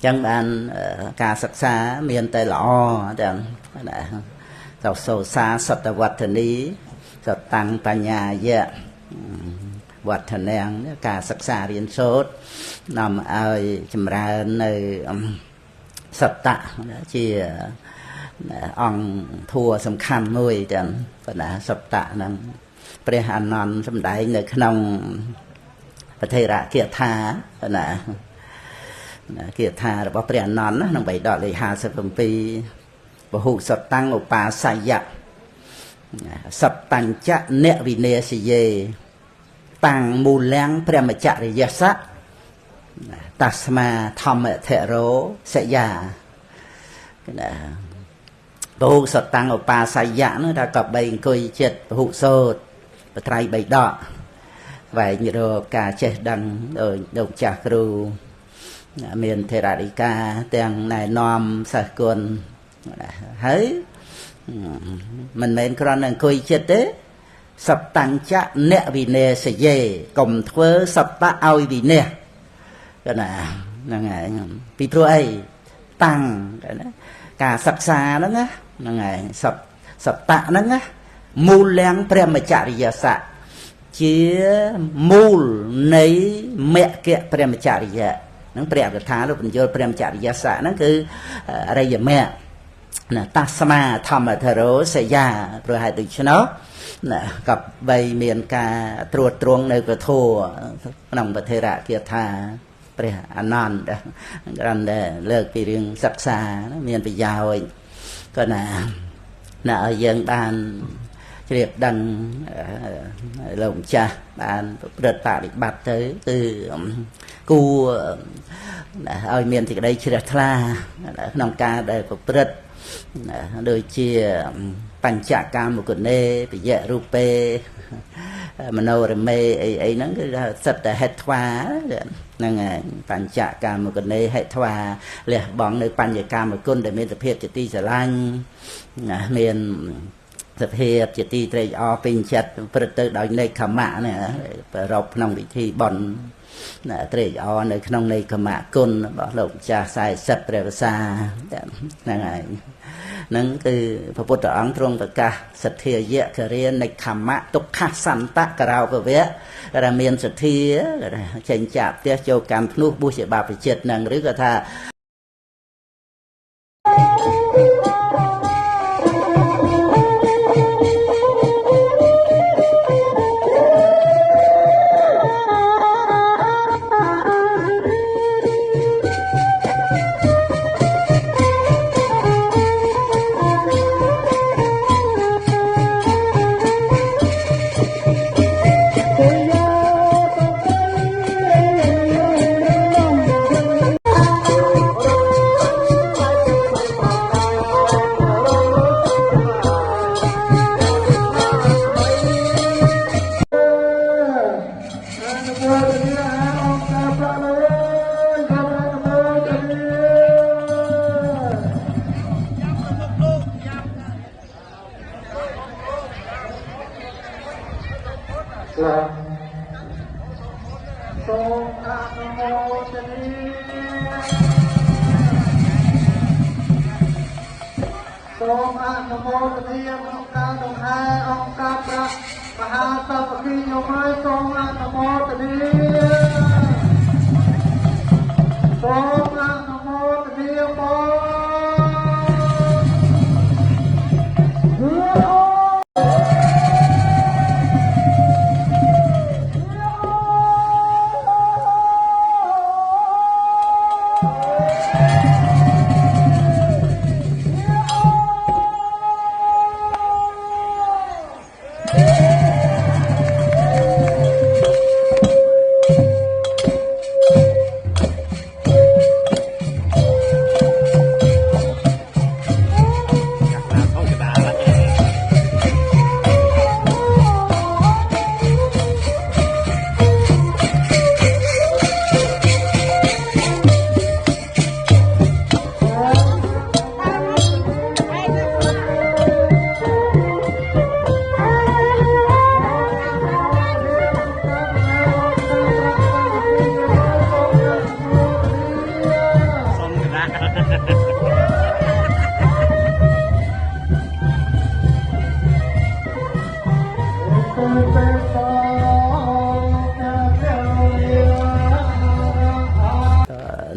chẳng bạn cả sắc xa miền tây lọ chẳng tàu sâu xa sập vật thần ý sập tăng bà nhà dạ vật thần đen cả sắc xa riêng sốt nằm ở chùm ra nơi sập tạ chỉ ông thua sầm khăn nuôi chẳng và sập tạ năng pre hàn non sầm đại nơi khungประเทศระเกียรธานะเกียรธาหรือว่าเปลี่ยนนอนนะน้องใบดอกเลย50 ปีบหุสตังอุปาสยะสัตตัญจะเนวิเนสิเยตังมูลแรงพระมจริยสัตตัสมาธรรมเทโรสยาบหุสตังอุปาสยะนั่นถ้ากับใบกุยเจ็ดบหุโสดปไตรใบดอกvậy như rồi cả chết đằng rồi đồng chạc ru miền thế đại ca tiền này nom sạch quần thấy mình còn đang coi chết đấy sập tăng chạ nè vì nè sẽ dễ cùng thưa sập ta ao vì nè cái này là ngày vì pro ấy tăng cả sập xa đó nhá là ngày sập tạ đó nhá mù leng prem mà chạ đi giờ sạ chia mùl nấy mẹ kia premacharya nó prem được thá lúc mình vô premacharya xã nó cứ đây giờ mẹ là tasma tham ở thờ sẽ ra rồi hai từ cho nó gặp bầy miền ca truột truông nơi cửa thô nòng bờ thề rạ kia thà pre anan gần để lơ kỳ riêng sắc xa miền bị giàu rồi còn là ở dân ban việc đăng lồng cha bạn đợt tạ bị bạt tới từ cu ở miền thì đây chỉ là thla nông ca đây có bật đôi chia pan chạ cam một con nê bị dễ rupe mà nâu rồi mê ấy nó sật là hết thoa năng pan chạ cam một con nê hết thoa lẹ bỏng nơi pan chạ cam một con để miền tập hiệp chỉ ti sẽ lanh miền thực hiện chỉ ti tây o pin chặt bật từ đôi này khăm mạ này rộp nông bị thi bòn tây o nơi nông này khăm mạ côn bỏ lộng trà xài sập bèo xa này nâng từ phật bồ tát trong tất cả sạch thiệt dễ cái riêng này khăm mạ tục khát sẵn tạ cả rau cái vẽ là miền sạch thiệt chèn chạp tiếc châu cam nuốt bùi sẽ bạc phải chết nâng rứa cái tha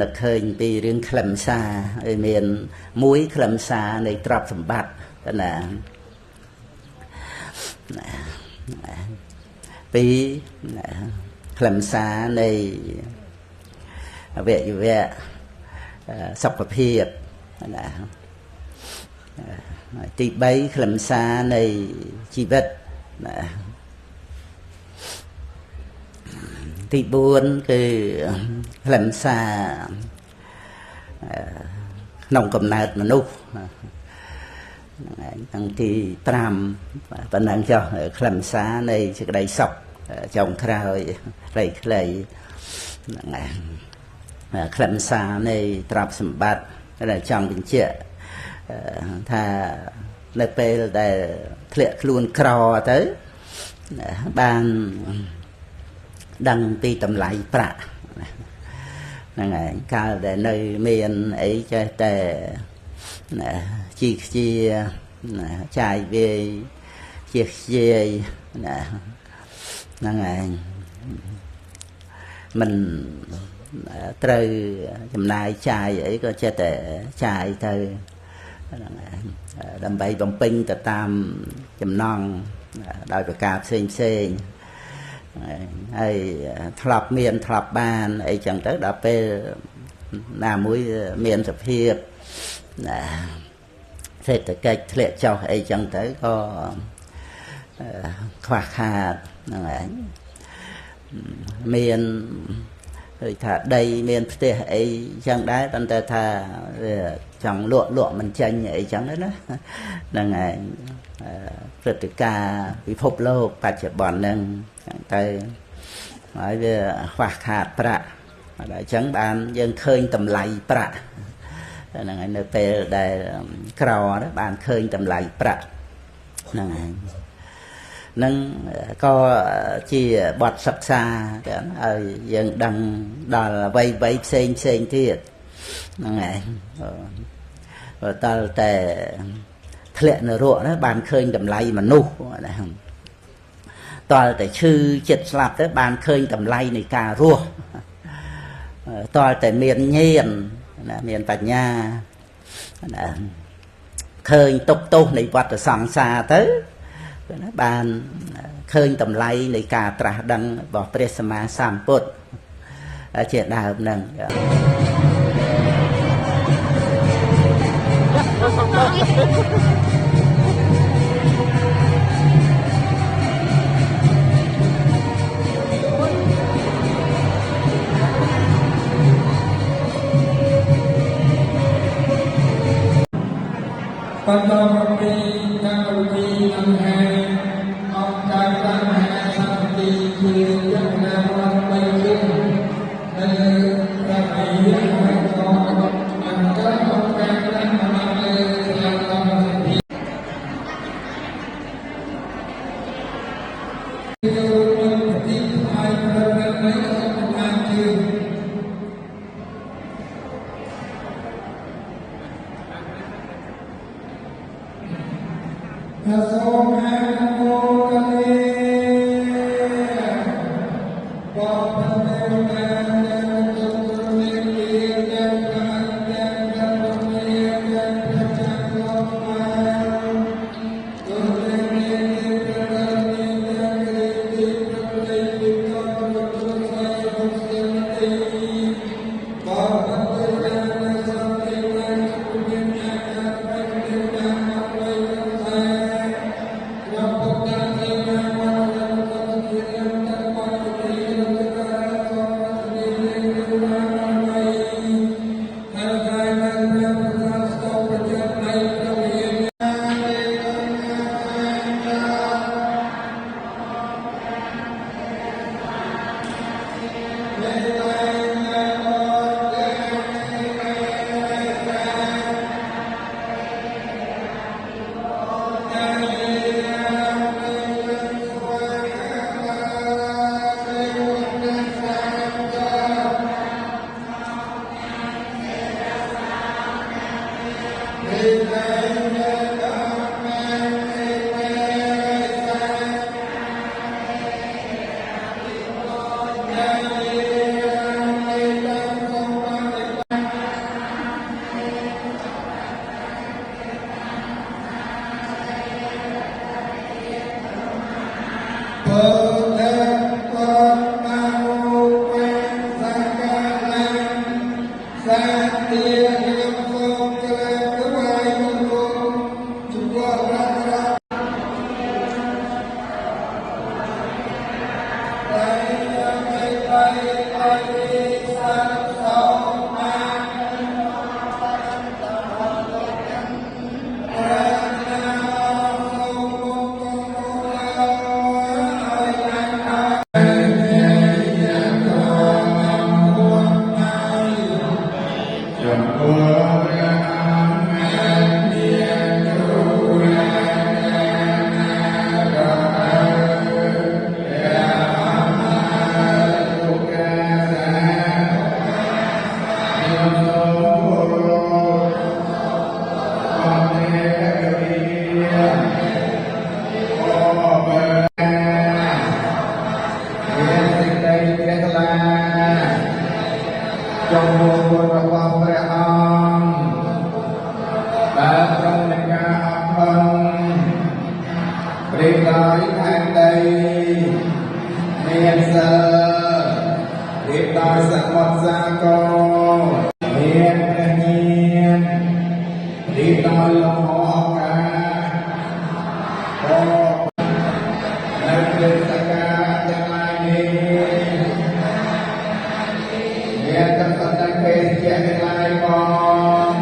នឹកឃើញពីរឿងខ្លឹមសារឲ្យមានមួយខ្លឹមសារនៃទ្រព្យសម្បត្តិណាពីរខ្លឹមសារនៃអវយវៈសុខភាពណាទី3ខ្លឹមសារនៃជីវិតណាទី4គឺខ្លឹមសារក្នុងកំណើតមនុស្សទាំងទី5ប៉ុណ្ណឹងចុះខ្លឹមសារនៃសេចក្តីសុខចុងក្រោយខ្លីៗខ្លឹមសារនៃទ្រព្យសម្បត្តិដែលចង់បញ្ជាក់ថានៅពេលដែលធ្លាក់ខ្លួនក្រទៅបានដឹងពីតម្លៃប្រាក់ហ្នឹងហើយកាលដែលនៅមានអីចេះតែជីខ្ជាចាយវាយជាខ្ជាយណាហ្នឹងហើយមិនត្រូវចំណាយចាយអីក៏ចេះតែចាយទៅដើម្បីបំពេញទៅតាមចំណង់ដោយប្រការផ្សេងហើយធ្លាប់មានធ្លាប់បានអីចឹងទៅដល់ពេលណាមួយមានសភាពសេដ្ឋកិច្ចធ្លាក់ចុះអីចឹងទៅក៏ខ្វះខាតហ្នឹងឯងមានដូចថាដីមានផ្ទះអីចឹងដែរប៉ុន្តែថាចង់លក់មិនចេញអីចឹងណាហ្នឹងឯងព្រឹត្តិការណ៍ពិភពលោកបច្ចុប្បន្នហ្នឹងចឹងទៅហើយវាខ្វះខាតប្រាក់ហើយអញ្ចឹងបានយើងឃើញតម្លៃប្រាក់ហ្នឹងហើយនៅពេលដែលក្រđóបានឃើញតម្លៃប្រាក់ហ្នឹងហើយនឹងក៏ជាបទសិក្សាឲ្យយើងដឹងដល់អ្វីផ្សេងទៀតហ្នឹងហើយតើតែធ្លាក់នរកណាបានឃើញតម្លៃមនុស្សណាតើតែឈឺចិត្តស្លាប់ទៅបានឃើញតម្លៃនៃការរស់តើតែមានញាណណាមានបញ្ញាណាឃើញទុក្ខទោសនៃវដ្តសង្សារទៅណាបានឃើញតម្លៃនៃការត្រាស់ដឹងរបស់ព្រះសម្មាសម្ពុទ្ធជាដើមហ្នឹងបន្តមកពីកម្មវិធីអង្គការអង្គការមហាសន្តិភាពជាយន្តការរដ្ឋបីជើងនៅប្រទេសយើងហើយក៏អង្គការអង្គការមហាលើយ៉ាងកម្មវិធីចូលរួមប្រតិបត្តិឲ្យប្រព្រឹត្តនៅអង្គការជើងសូមអនុមោទនាបបិទ្ធនៅតាមទាំងទុកគ្រមេទាំងបានទាំងដល់មានទាំងព្រះចន្ទលោកបានទុកមានព្រះរាមានទាំងទីប្រតិពីកោប្រទុស័យបុស្តិទីបបិទ្ធនៅសន្តិបានគុណញាកាបិទ្ធតាមអវ័យ trong vô quân và quangព្រះអង្គដែលប្រងនៃការអត់ធន់ព្រៀងដោយខែដីមានសិលរៀបដោយសមុទ្រសាគរមានព្រះញាណរៀបដោយលំហឱកាសនៅព្រឹត្តិការណ៍ទាំងឡាយនេះមានទឹកសន្តានពេទ្យទាំងឡាយផង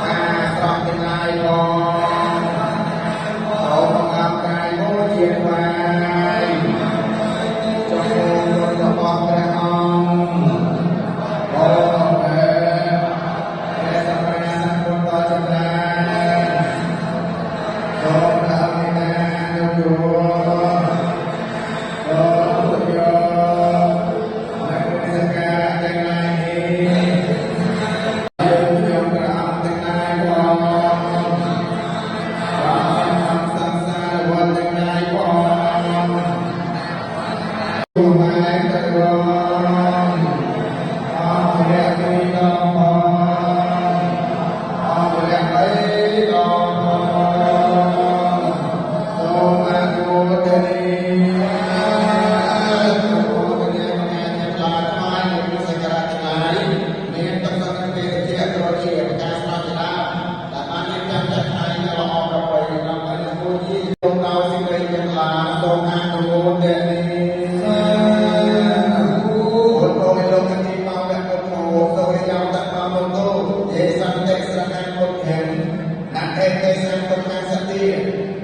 ការស្រោបទាំងឡាយផងសូមបង្កើនកាយមួយជាថ្វាយចំពោះគុណរបស់ព្រះអង្គអូព្រះសម្មាសម្ពុទ្ធចម្រើនសូមព្រះអង្គមេត្តាយកយោ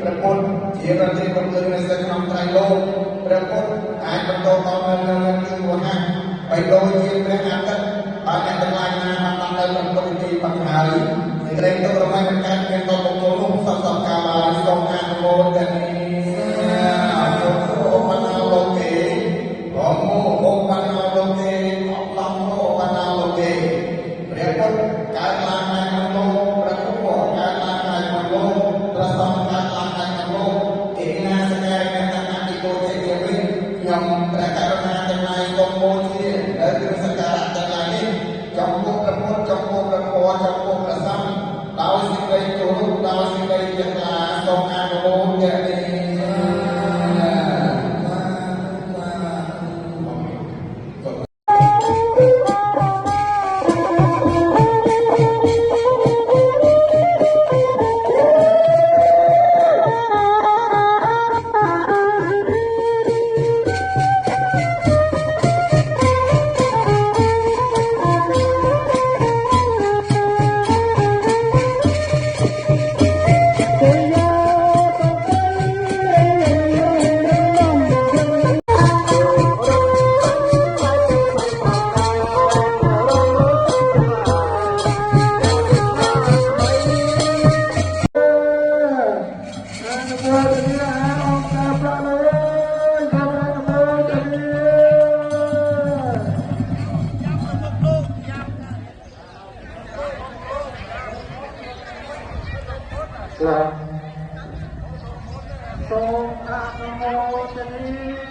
ព្រះពុទ្ធជាប្រតិបត្តិនៅក្នុងត្រៃលោកព្រះពុទ្ធអាចបន្តតទៅនៅគឺវហៈបីដូចជាព្រះអាទិត្យបានអ្នកទាំងឡាយណាបានដល់នៅក្នុងទីបង្ហើយសេចក្តីទុក្ខរំលែកកើតមានតបង្គោលនោះសពកាលសូមអនុមោទនាអរគុណអូបណាលោកេអូបណាលោកេអបឡំអូបណាលោកេព្រះពុទ្ធកើតឡើងនៅក្នុងលោកព្រះពុទ្ធកើតឡើងនៅក្នុងលោកព្រះសង្ឃកើតឡើងនៅក្នុងលោកទីណាសកាយអ្នកតាទីគោជាវិញខ្ញុំព្រះករុណាទាំងឡាយសូមបូជានៅគ្រឿងសក្ការៈទាំងឡាយនេះចំពោះព្រះពុទ្ធចំពោះព្រះធម៌ចំពោះព្រះសង្ឃដោយសេចក្តីគោរពដោយសេចក្តីជ្រះថ្លាសូមអនុមោទនាសូមអនុមោទនា